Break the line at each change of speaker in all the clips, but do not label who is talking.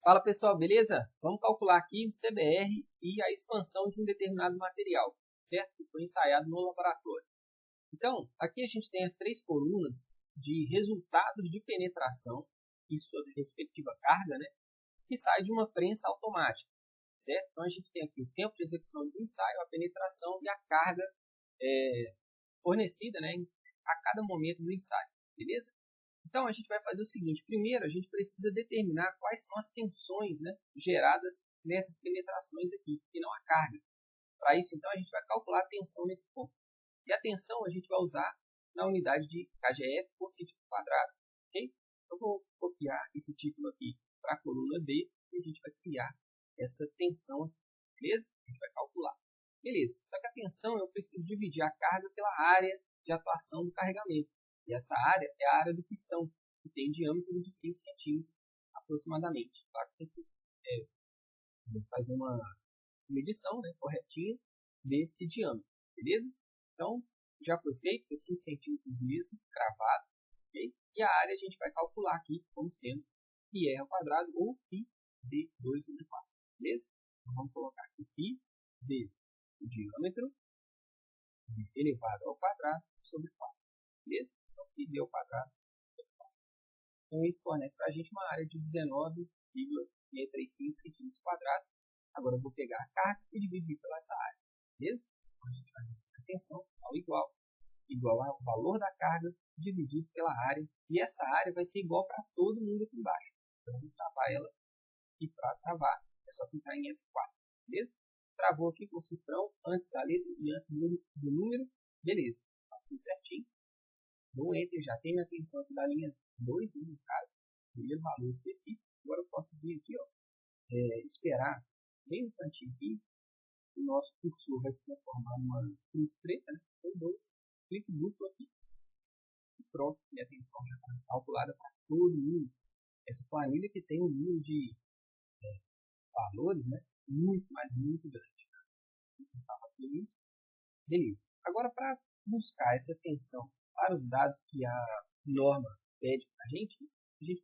Fala pessoal, beleza? Vamos calcular aqui o CBR e a expansão de um determinado material, certo? Que foi ensaiado no laboratório. Então, aqui a gente tem as três colunas de resultados de penetração e sua respectiva carga, né? Que sai de uma prensa automática, certo? Então a gente tem aqui o tempo de execução do ensaio, a penetração e a carga fornecida, né, a cada momento do ensaio, beleza? Então, a gente vai fazer o seguinte. Primeiro, a gente precisa determinar quais são as tensões, né, geradas nessas penetrações aqui, e não a carga. Para isso, então, a gente vai calcular a tensão nesse ponto. E a tensão a gente vai usar na unidade de kgf por centímetro quadrado. Ok? Eu vou copiar esse título aqui para a coluna B e a gente vai criar essa tensão aqui. Beleza? A gente vai calcular. Beleza. Só que a tensão eu preciso dividir a carga pela área de atuação do carregamento. E essa área é a área do pistão, que tem diâmetro de 5 centímetros aproximadamente. Claro que tem que fazer uma medição, né, corretinha desse diâmetro, beleza? Então, já foi feito, foi 5 centímetros mesmo, cravado. Okay? E a área a gente vai calcular aqui como sendo πr ao quadrado ou π de 2 sobre 4, beleza? Então, vamos colocar aqui π vezes o diâmetro elevado ao quadrado sobre 4. Beleza? Então, πd ao quadrado sobre 4. Então, isso fornece para a gente uma área de 19,635 centímetros quadrados. Agora, eu vou pegar a carga e dividir pela essa área. Beleza? Então, a gente vai ter a tensão igual ao valor da carga dividido pela área. E essa área vai ser igual para todo mundo aqui embaixo. Então, eu vou travar ela. E para travar, é só clicar em F4. Beleza? Travou aqui com o cifrão antes da letra e antes do número. Beleza. Faz tudo certinho. No Enter já tem a tensão aqui da linha 2, no caso, primeiro valor específico. Agora eu posso vir aqui, ó, esperar bem no cantinho aqui. O nosso cursor vai se transformar numa cruz preta, né? Então eu dou clique duplo aqui. E pronto, minha tensão já está calculada para todo mundo. Essa planilha que tem um número de valores, né? Muito grande. Tá? Então, isso. Beleza. Agora, para buscar essa tensão para os dados que a norma pede para a gente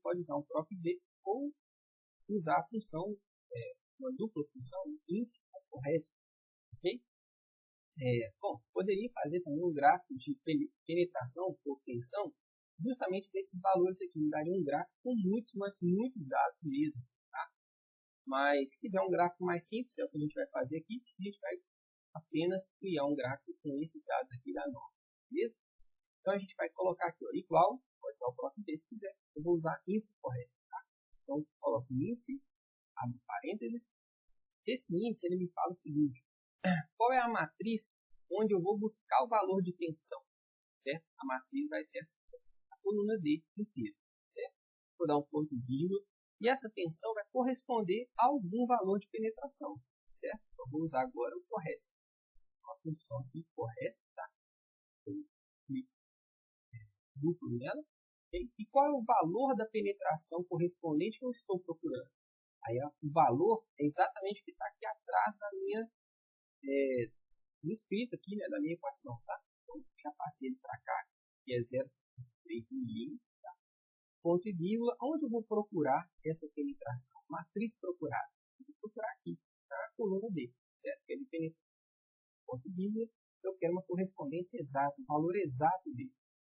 pode usar um próprio V ou usar a função, uma dupla função, índice ou resp. Ok? Bom, poderia fazer também um gráfico de penetração por tensão justamente desses valores aqui. Me daria um gráfico com muitos dados mesmo. Tá? Mas se quiser um gráfico mais simples, é o que a gente vai fazer aqui. A gente vai apenas criar um gráfico com esses dados aqui da norma. Beleza? Então, a gente vai colocar aqui, ó, igual, pode usar o próprio V se quiser. Eu vou usar índice correto, tá? Então, coloco índice, abre parênteses. Esse índice, ele me fala o seguinte, qual é a matriz onde eu vou buscar o valor de tensão, certo? A matriz vai ser essa aqui, a coluna D inteira, certo? Vou dar um ponto vírgula, e essa tensão vai corresponder a algum valor de penetração, certo? Então, vou usar agora o corresp. Uma função aqui, corresp, tá? Eu clico duplo nela. Okay? E qual é o valor da penetração correspondente que eu estou procurando? Aí o valor é exatamente o que está aqui atrás da minha, no escrito aqui, né, da minha equação. Tá? Então, já passei ele para cá, que é 0,63 milímetros. Tá? Ponto e vírgula, onde eu vou procurar essa penetração? Matriz procurada. Eu vou procurar aqui, na coluna D, certo? Que é de penetração. Ponto e vírgula, eu quero uma correspondência exata, um valor exato dele.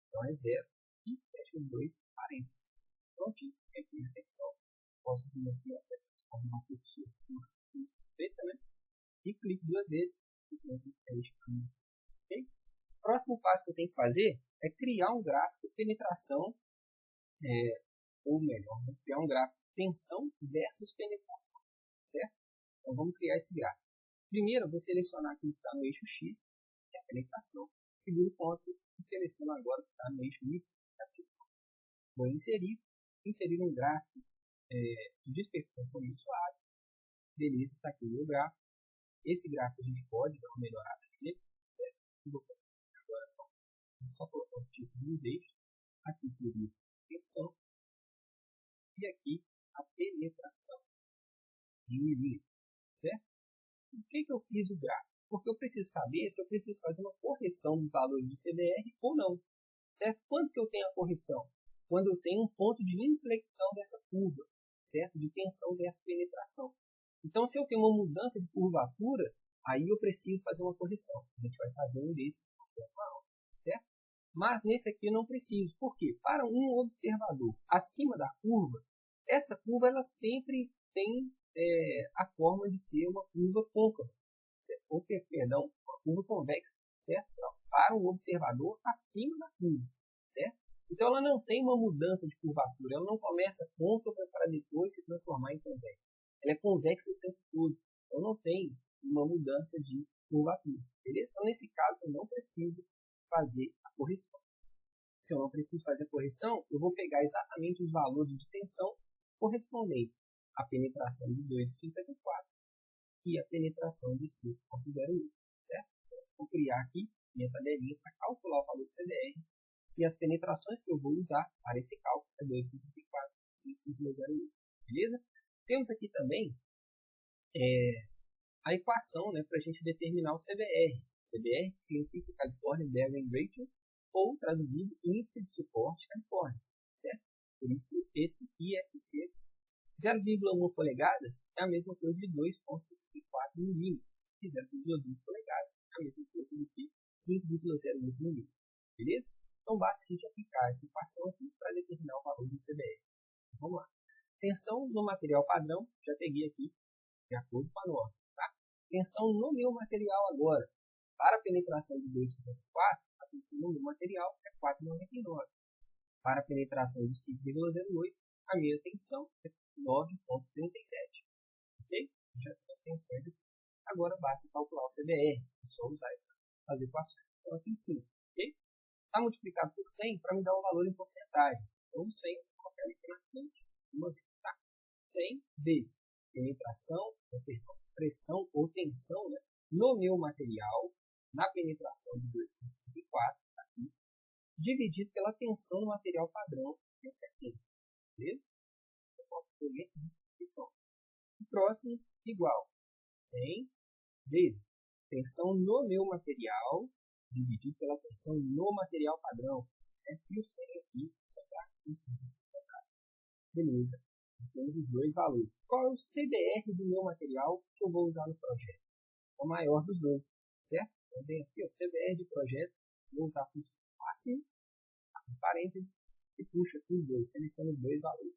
Então é 0 e fecho os dois parênteses. Prontinho, aqui a tensão. Posso vir aqui até transformar o cursor numa cruz preta, né? E clico duas vezes e pronto, fecho para mim. Ok? O próximo passo que eu tenho que fazer é criar um gráfico de penetração, ou melhor, criar um gráfico de tensão versus penetração, certo? Então vamos criar esse gráfico. Primeiro eu vou selecionar aquilo que está no eixo X, que é a penetração. Segundo ponto, e seleciono agora o que está no eixo Y, que é a tensão. Vou inserir um gráfico de dispersão por níveis suaves. Beleza, está aqui o meu gráfico. Esse gráfico a gente pode dar uma melhorada nele, certo? Eu vou fazer isso agora. Então, vou só colocar o tipo dos eixos. Aqui seria a tensão. E aqui a penetração em milímetros, certo? Por que eu fiz o gráfico? Porque eu preciso saber se eu preciso fazer uma correção dos valores de CBR ou não. Certo? Quando que eu tenho a correção? Quando eu tenho um ponto de inflexão dessa curva. certo? De tensão versus penetração. Então, se eu tenho uma mudança de curvatura, aí eu preciso fazer uma correção. A gente vai fazer um desse na próxima aula, certo? Mas nesse aqui eu não preciso. Por quê? Para um observador acima da curva, essa curva ela sempre tem a forma de ser uma curva côncava, perdão, uma curva convexa, certo? Então, para um observador acima da curva, certo? Então ela não tem uma mudança de curvatura, ela não começa côncava para depois se transformar em convexa. Ela é convexa o tempo todo, então não tem uma mudança de curvatura, beleza? Então nesse caso eu não preciso fazer a correção. Se eu não preciso fazer a correção, eu vou pegar exatamente os valores de tensão correspondentes à penetração de 2,54 e a penetração de 5,08, certo? Então, vou criar aqui minha tabelinha para calcular o valor do CDR e as penetrações que eu vou usar para esse cálculo é 2,54 e 5,08, beleza? Temos aqui também a equação, né, para a gente determinar o CBR. CBR significa California Bearing Ratio, ou traduzido Índice de Suporte Califórnia, certo? Por isso, esse ISC 0,1 polegadas é a mesma coisa de 2,54 milímetros, e 0,2 polegadas é a mesma coisa do que 5,08 milímetros, beleza? Então, basta a gente aplicar essa equação aqui para determinar o valor do CBR. Vamos lá. Tensão no material padrão, já peguei aqui, de acordo com a norma. Tá? Tensão no meu material agora. Para a penetração de 2,54, a tensão no meu material é 4,99. Para a penetração de 5,08, a minha tensão é 9,37. Ok? Já tem as tensões aqui. Agora basta calcular o CBR. É só usar as equações que estão aqui em cima. Ok? Está multiplicado por 100 para me dar um valor em porcentagem. Então, 100 eu coloco aqui na frente uma vez. Tá? 100 vezes penetração, pressão ou tensão, né, no meu material, na penetração de 2,54, aqui, dividido pela tensão no material padrão, que é 70. Beleza? Eu posso escolher aqui. O próximo, igual 100 vezes tensão no meu material, dividido pela tensão no material padrão, certo? E o 100 aqui, só para porcentagem. Beleza. Temos os dois valores. Qual é o CBR do meu material que eu vou usar no projeto? O maior dos dois, certo? Então, vem aqui o CBR de projeto, vou usar a função máxima, em parênteses, e puxo aqui os dois, seleciono os dois valores.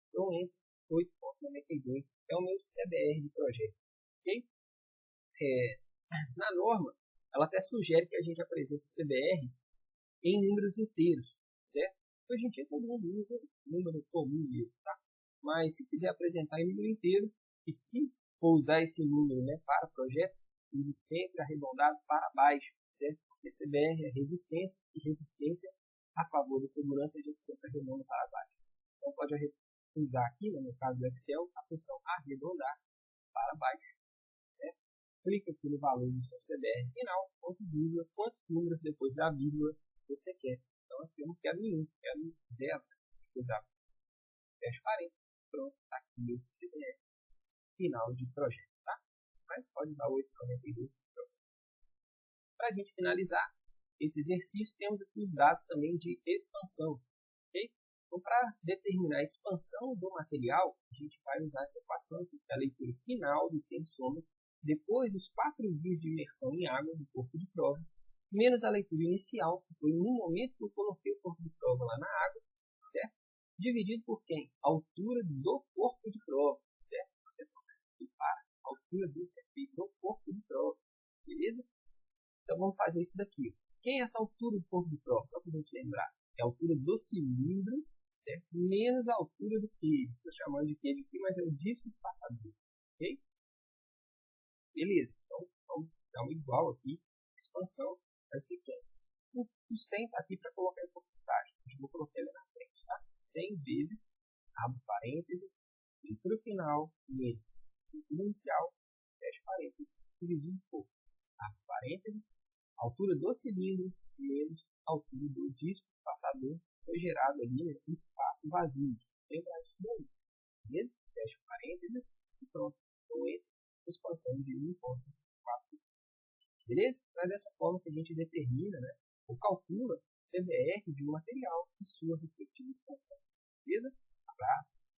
Então, entre 8,92 é o meu CBR de projeto, ok? Na norma, ela até sugere que a gente apresente o CBR em números inteiros, certo? Hoje em dia todo mundo usa número comum mesmo, tá? Mas se quiser apresentar em número inteiro, e se for usar esse número, né, para projeto, use sempre arredondado para baixo, certo? Porque CBR é resistência, e resistência a favor da segurança a gente sempre arredonda para baixo. Então pode usar aqui, né, no caso do Excel, a função arredondar para baixo, certo? Clica aqui no valor do seu CBR final, ponto vírgula, quantos números depois da vírgula você quer. Então aqui eu não quero nenhum, quero zero, depois da fecha parênteses, pronto, está aqui o meu CBR final de projeto, tá? Mas pode usar o 8,92. Para a gente finalizar esse exercício, temos aqui os dados também de expansão, ok? Então, para determinar a expansão do material, a gente vai usar essa equação aqui, que é a leitura final do extensômetro, depois dos 4 dias de imersão em água do corpo de prova, menos a leitura inicial, que foi no momento que eu coloquei o corpo de prova lá na água, certo? Dividido por quem? A altura do corpo de prova, certo? Para a altura do CP do corpo de prova, beleza? Então vamos fazer isso daqui. Quem é essa altura do corpo de prova? Só para a gente lembrar. É a altura do cilindro, certo? Menos a altura do queijo. Estou chamando de queijo aqui, mas é o disco espaçador, ok? Beleza. Então vamos dar um igual aqui. Expansão vai ser quem? O 100 está aqui para colocar em porcentagem. Eu vou colocar ele na frente, tá? 100 vezes, abro parênteses, leitura final, menos leitura inicial, fecho parênteses, dividido por, abro parênteses, altura do cilindro, menos altura do disco espaçador, foi gerado ali, né, um espaço vazio. Lembrar disso daí. Beleza? Fecho parênteses e pronto. Então, entra expansão de 1,54%. Beleza? Então é dessa forma que a gente determina, né, ou calcula o CBR de um material e sua respectiva expansão. Beleza? Abraço.